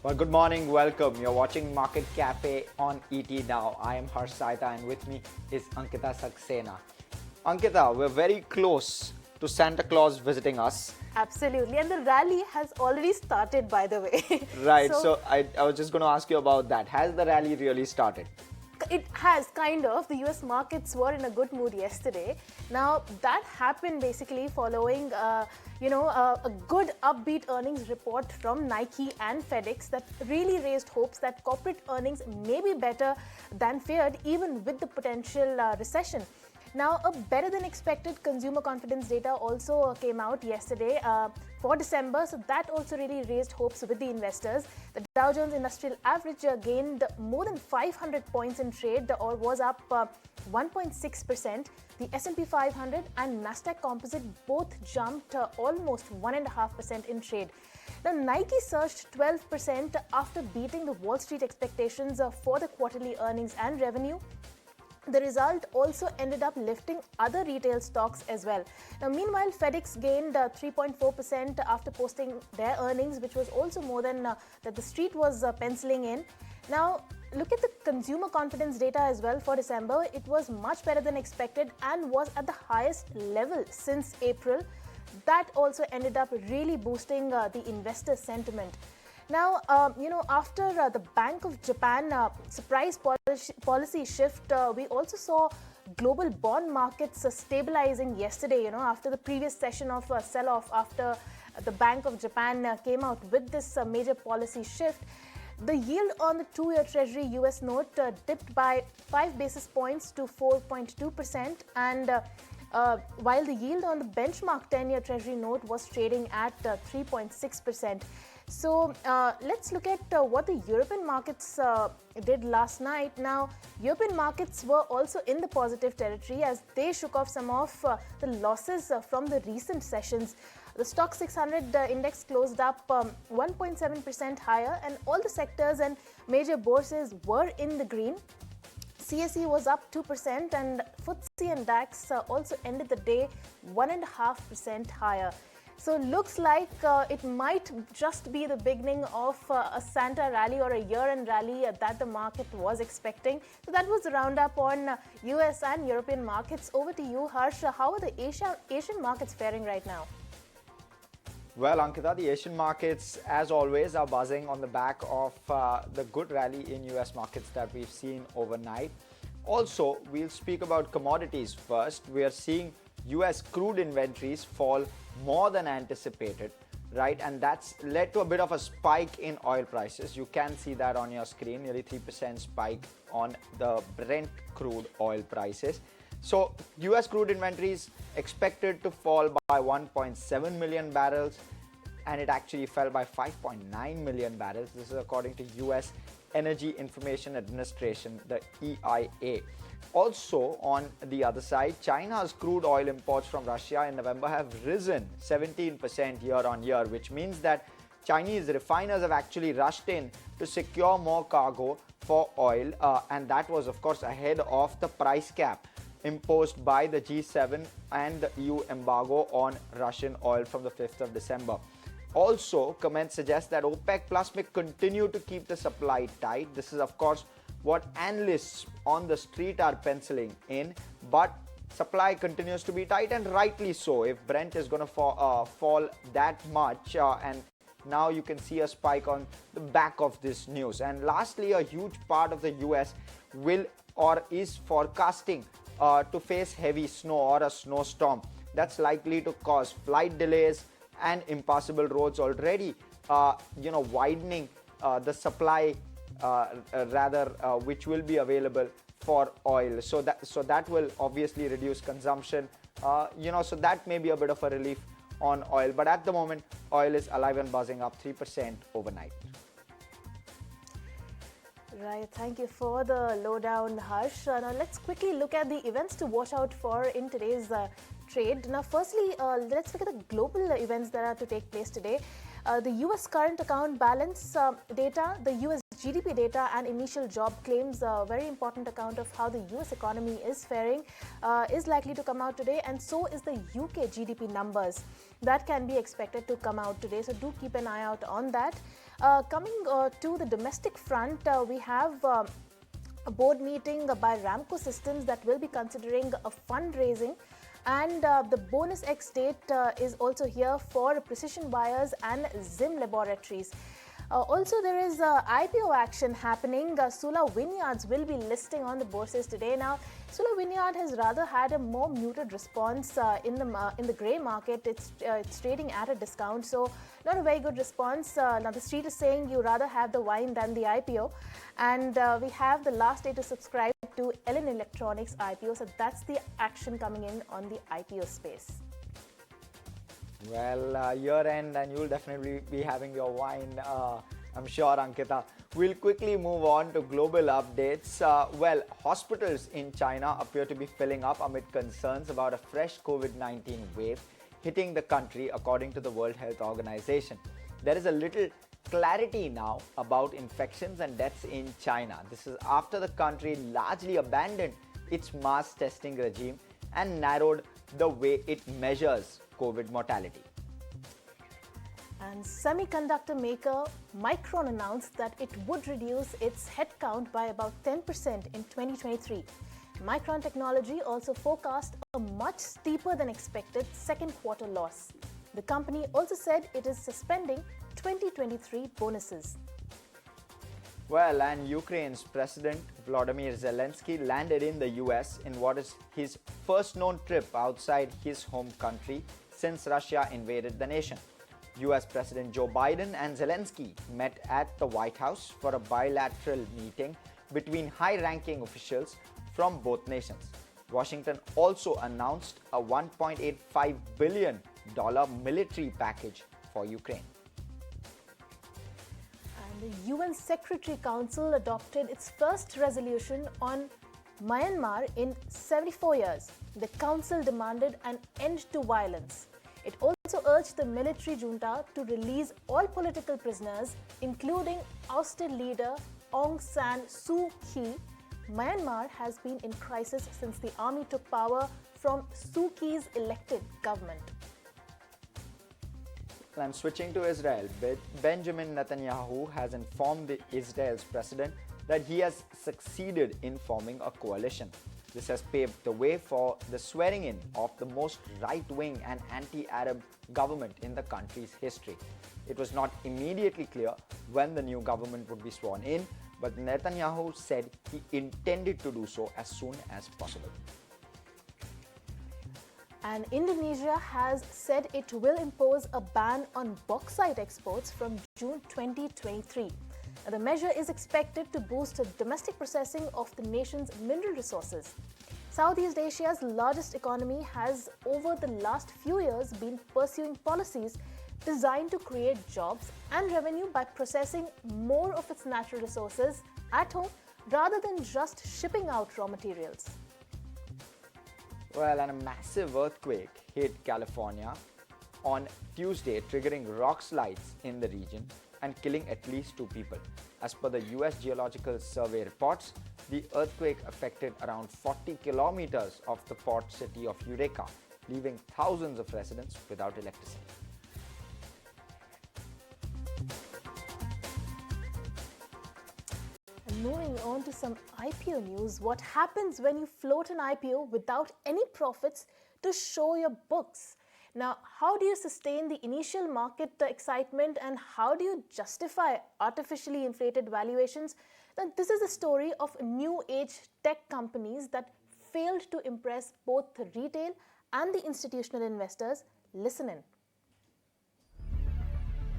Well, good morning, welcome. You're watching Market Cafe on ET Now. I am Harsh Saita and with me is Ankita Saxena. Ankita, we're very close to Santa Claus visiting us. Absolutely, and the rally has already started, by the way. Right, so I was just going to ask you about that. Has the rally really started? It has kind of. The US markets were in a good mood yesterday. Now, that happened basically following, a good upbeat earnings report from Nike and FedEx that really raised hopes that corporate earnings may be better than feared, even with the potential recession. Now, a better than expected consumer confidence data also came out yesterday for December. So that also really raised hopes with the investors. The Dow Jones Industrial Average gained more than 500 points in trade or was up 1.6%. The S&P 500 and Nasdaq Composite both jumped almost 1.5% in trade. Now, Nike surged 12% after beating the Wall Street expectations for the quarterly earnings and revenue. The result also ended up lifting other retail stocks as well. Now, meanwhile, FedEx gained 3.4% after posting their earnings, which was also more than that the street was penciling in. Now, look at the consumer confidence data as well for December. It was much better than expected and was at the highest level since April. That also ended up really boosting the investor sentiment. Now, after the Bank of Japan surprise policy shift, we also saw global bond markets stabilizing yesterday, after the previous session of sell-off after the Bank of Japan came out with this major policy shift. The yield on the 2-year Treasury US note dipped by 5 basis points to 4.2%, and while the yield on the benchmark 10-year Treasury note was trading at 3.6%. So let's look at what the European markets did last night. Now, European markets were also in the positive territory as they shook off some of the losses from the recent sessions. The Stock 600 index closed up 1.7% higher, and all the sectors and major bourses were in the green. CSE was up 2%, and FTSE and DAX also ended the day 1.5% higher. So looks like it might just be the beginning of a Santa rally or a year-end rally that the market was expecting. So that was the roundup on US and European markets. Over to you, Harsh. How are the Asian markets faring right now? Well, Ankita, the Asian markets, as always, are buzzing on the back of the good rally in US markets that we've seen overnight. Also, we'll speak about commodities first. We are seeing US crude inventories fall more than anticipated, right? And that's led to a bit of a spike in oil prices. You can see that on your screen, nearly 3% spike on the Brent crude oil prices. So US crude inventories expected to fall by 1.7 million barrels, and it actually fell by 5.9 million barrels. This is according to US Energy Information Administration, the EIA. Also, on the other side, China's crude oil imports from Russia in November have risen 17% year on year, which means that Chinese refiners have actually rushed in to secure more cargo for oil, and that was, of course, ahead of the price cap imposed by the G7 and the EU embargo on Russian oil from the 5th of December. Also, comments suggest that OPEC Plus may continue to keep the supply tight. This is, of course, what analysts on the street are penciling in, but supply continues to be tight, and rightly so. If Brent is going to fall that much, and now you can see a spike on the back of this news. And lastly, a huge part of the US will or is forecasting to face heavy snow or a snowstorm that's likely to cause flight delays and impassable roads, already widening the supply which will be available for oil. So that will obviously reduce consumption, so that may be a bit of a relief on oil. But at the moment, oil is alive and buzzing, up 3% overnight. Right, thank you for the lowdown, Harsh. Now let's quickly look at the events to watch out for in today's trade. Now firstly, let's look at the global events that are to take place today. The US current account balance data, the US GDP data and initial job claims, a very important account of how the US economy is faring, is likely to come out today, and so is the UK GDP numbers that can be expected to come out today. So do keep an eye out on that. Coming to the domestic front, we have a board meeting by Ramco Systems that will be considering a fundraising, and the bonus X date is also here for Precision Wires and Zim Laboratories. Also, there is IPO action happening. Sula Vineyards will be listing on the bourses today. Now, Sula Vineyard has rather had a more muted response in the grey market. It's trading at a discount, so not a very good response. Now, the street is saying you rather have the wine than the IPO, and we have the last day to subscribe to Ellen Electronics IPO. So that's the action coming in on the IPO space. Well, year end, and you'll definitely be having your wine, I'm sure, Ankita. We'll quickly move on to global updates. Well, hospitals in China appear to be filling up amid concerns about a fresh COVID-19 wave hitting the country, according to the World Health Organization. There is a little clarity now about infections and deaths in China. This is after the country largely abandoned its mass testing regime and narrowed the way it measures COVID mortality. And semiconductor maker Micron announced that it would reduce its headcount by about 10% in 2023. Micron Technology also forecast a much steeper than expected second quarter loss. The company also said it is suspending 2023 bonuses. Well, and Ukraine's President Volodymyr Zelensky landed in the US in what is his first known trip outside his home country since Russia invaded the nation. US President Joe Biden and Zelensky met at the White House for a bilateral meeting between high-ranking officials from both nations. Washington also announced a $1.85 billion military package for Ukraine. And the UN Secretary Council adopted its first resolution on Myanmar in 74 years. The council demanded an end to violence. It also urged the military junta to release all political prisoners, including ousted leader Aung San Suu Kyi. Myanmar has been in crisis since the army took power from Suu Kyi's elected government. And switching to Israel, Benjamin Netanyahu has informed Israel's president that he has succeeded in forming a coalition. This has paved the way for the swearing-in of the most right-wing and anti-Arab government in the country's history. It was not immediately clear when the new government would be sworn in, but Netanyahu said he intended to do so as soon as possible. And Indonesia has said it will impose a ban on bauxite exports from June 2023. The measure is expected to boost domestic processing of the nation's mineral resources. Southeast Asia's largest economy has, over the last few years, been pursuing policies designed to create jobs and revenue by processing more of its natural resources at home rather than just shipping out raw materials. Well, and a massive earthquake hit California on Tuesday, triggering rock slides in the region and killing at least 2 people. As per the US Geological Survey reports, the earthquake affected around 40 kilometers of the port city of Eureka, leaving thousands of residents without electricity. And moving on to some IPO news, what happens when you float an IPO without any profits to show your books? Now, how do you sustain the initial market excitement, and how do you justify artificially inflated valuations? Now, this is a story of new age tech companies that failed to impress both the retail and the institutional investors. Listen in.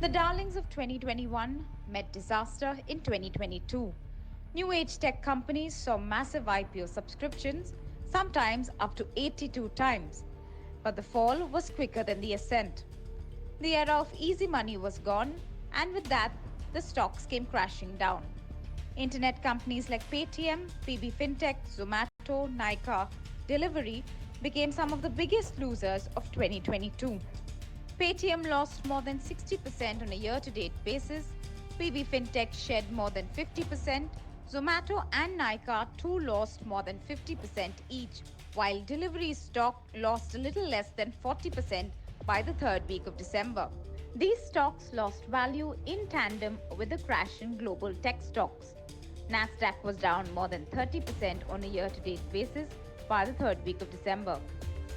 The darlings of 2021 met disaster in 2022. New age tech companies saw massive IPO subscriptions, sometimes up to 82 times. But the fall was quicker than the ascent. The era of easy money was gone, and with that, the stocks came crashing down. Internet companies like Paytm, PB Fintech, Zomato, Nykaa, Delivery became some of the biggest losers of 2022. Paytm lost more than 60% on a year-to-date basis, PB Fintech shed more than 50%, Zomato and Nykaa too lost more than 50% each, while delivery stock lost a little less than 40% by the third week of December. These stocks lost value in tandem with the crash in global tech stocks. Nasdaq was down more than 30% on a year-to-date basis by the third week of December.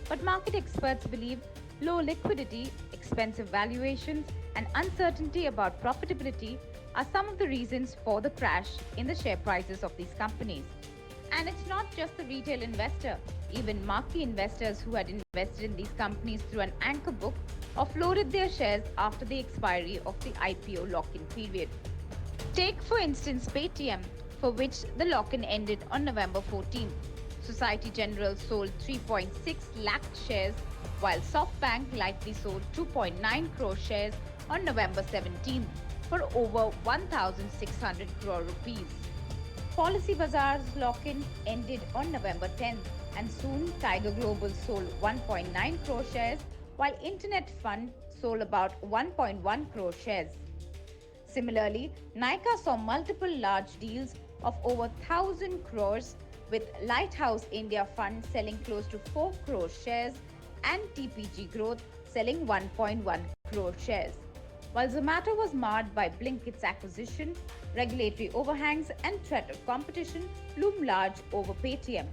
But market experts believe low liquidity, expensive valuations, and uncertainty about profitability are some of the reasons for the crash in the share prices of these companies. And it's not just the retail investor. Even marquee investors who had invested in these companies through an anchor book offloaded their shares after the expiry of the IPO lock-in period. Take, for instance, Paytm, for which the lock-in ended on November 14. Society General sold 3.6 lakh shares, while SoftBank lightly sold 2.9 crore shares on November 17 for over 1,600 crore rupees. Policy Bazaar's lock-in ended on November 10th, and soon Tiger Global sold 1.9 crore shares, while Internet Fund sold about 1.1 crore shares. Similarly, Nykaa saw multiple large deals of over 1,000 crores, with Lighthouse India Fund selling close to 4 crore shares and TPG Growth selling 1.1 crore shares. While Zomato was marred by Blinkit's acquisition, regulatory overhangs and threat of competition loom large over Paytm.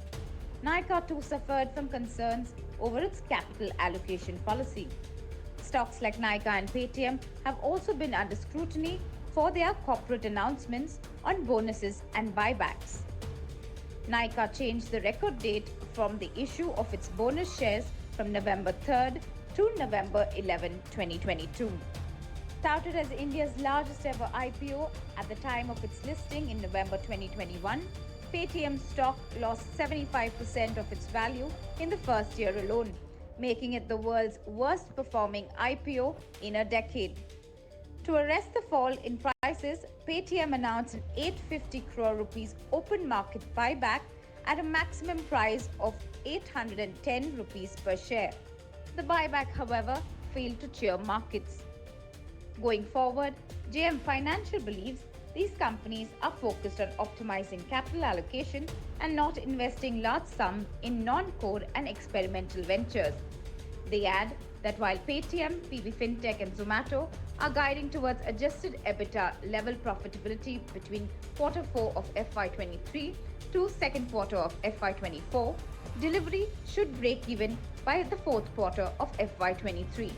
Nykaa too suffered from concerns over its capital allocation policy. Stocks like Nykaa and Paytm have also been under scrutiny for their corporate announcements on bonuses and buybacks. Nykaa changed the record date from the issue of its bonus shares from November 3rd to November 11, 2022. Touted as India's largest ever IPO at the time of its listing in November 2021, Paytm stock lost 75% of its value in the first year alone, making it the world's worst performing IPO in a decade. To arrest the fall in prices, Paytm announced an 850 crore rupees open market buyback at a maximum price of 810 rupees per share. The buyback, however, failed to cheer markets. Going forward, JM Financial believes these companies are focused on optimizing capital allocation and not investing large sums in non-core and experimental ventures. They add that while Paytm, PB Fintech and Zomato are guiding towards adjusted EBITDA level profitability between Q4 of FY23 to second quarter of FY24, delivery should break even by the fourth quarter of FY23.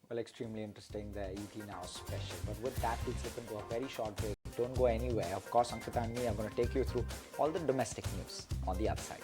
Well, extremely interesting, the ET Now special. But with that, we'll slip into a very short break. Don't go anywhere. Of course, Ankita and me are going to take you through all the domestic news on the other side.